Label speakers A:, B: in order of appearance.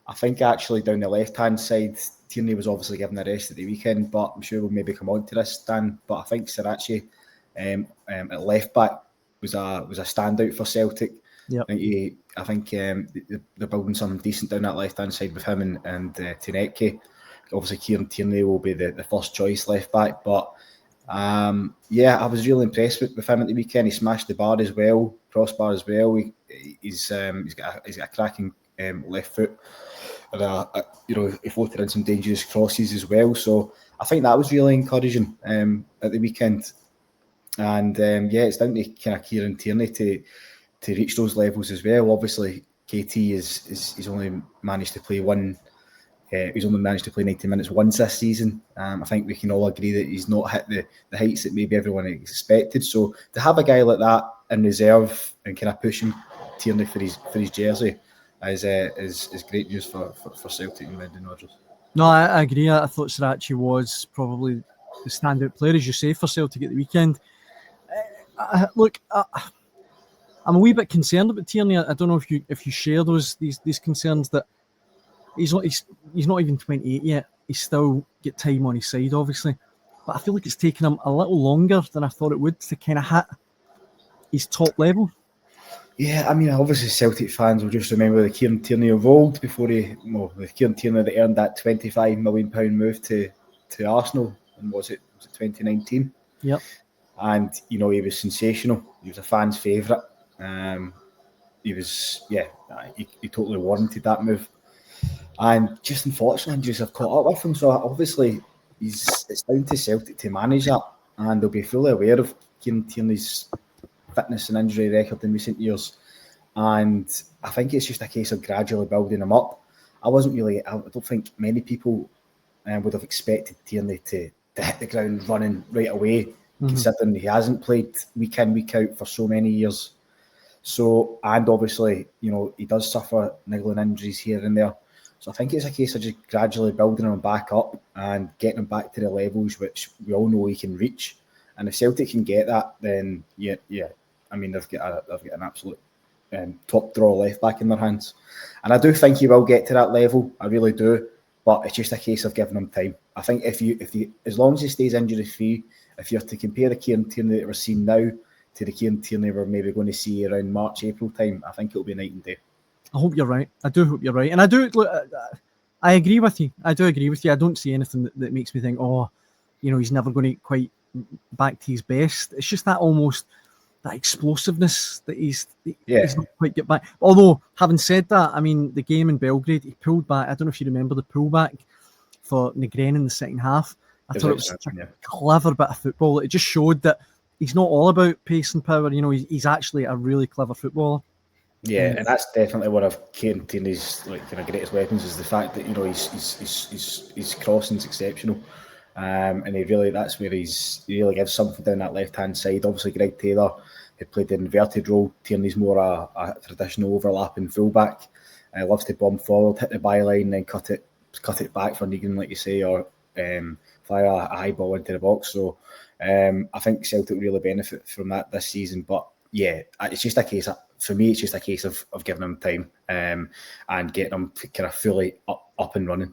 A: I think actually down the left-hand side, Tierney was obviously given a rest at the weekend, but I'm sure we'll maybe come on to this, Dan. But I think Saracchi at left-back was a standout for Celtic.
B: Yep.
A: I think they're building something decent down that left-hand side with him and Tierney. Obviously, Kieran Tierney will be the first choice left-back, but I was really impressed with him at the weekend. He smashed the bar as well, crossbar as well. He's got a cracking left foot, and he floated in some dangerous crosses as well. So I think that was really encouraging at the weekend. And it's down to kind of Kieran Tierney to reach those levels as well. Obviously, KT he's only managed to play one. He's only managed to play 90 minutes once this season. I think we can all agree that he's not hit the heights that maybe everyone expected. So to have a guy like that in reserve and kind of pushing Tierney for his jersey is great news for Celtic and Brendan Rodgers.
B: No, I agree. I thought Saracchi was probably the standout player, as you say, for Celtic at the weekend. Look, I'm a wee bit concerned about Tierney. I don't know if you share these concerns that he's not even 28 yet. He's still got time on his side, obviously. But I feel like it's taken him a little longer than I thought it would to kind of hit his top level.
A: Yeah, I mean, obviously Celtic fans will just remember the Kieran Tierney of old the Kieran Tierney that earned that £25 million move to Arsenal. And was it 2019?
B: Yep.
A: And, he was sensational. He was a fan's favourite. He totally warranted that move. And just unfortunately, injuries have caught up with him. So obviously, it's down to Celtic to manage that. And they'll be fully aware of Kieran Tierney's fitness and injury record in recent years. And I think it's just a case of gradually building him up. I don't think many people would have expected Tierney to hit the ground running right away, considering he hasn't played week in, week out for so many years. So, and obviously, he does suffer niggling injuries here and there. So I think it's a case of just gradually building him back up and getting him back to the levels which we all know he can reach. And if Celtic can get that, then I mean they've got an absolute top draw left back in their hands. And I do think he will get to that level. I really do. But it's just a case of giving him time. I think if you as long as he stays injury free, if you're to compare the Kieran Tierney that we're seeing now to the Kieran Tierney we're maybe going to see around March, April time, I think it'll be night and day.
B: I hope you're right. I do hope you're right. And I agree with you. I do agree with you. I don't see anything that makes me think, he's never going to quite back to his best. It's just that explosiveness that he's not quite get back. Although, having said that, I mean, the game in Belgrade, he pulled back. I don't know if you remember the pullback for Negren in the second half. I thought it was such a clever bit of football. It just showed that he's not all about pace and power. He's actually a really clever footballer.
A: Yeah, and that's definitely one of Kieran Tierney's greatest weapons is the fact that his crossing's exceptional, and that's where he really gives something down that left hand side. Obviously, Greg Taylor had played the inverted role. Tierney's more a traditional overlapping fullback. Loves to bomb forward, hit the byline, then cut it back for Negan, like you say, or fire a high ball into the box. So I think Celtic really benefit from that this season. But yeah, it's just a case of. For me, it's just a case of giving him time and getting him kind of fully up and running.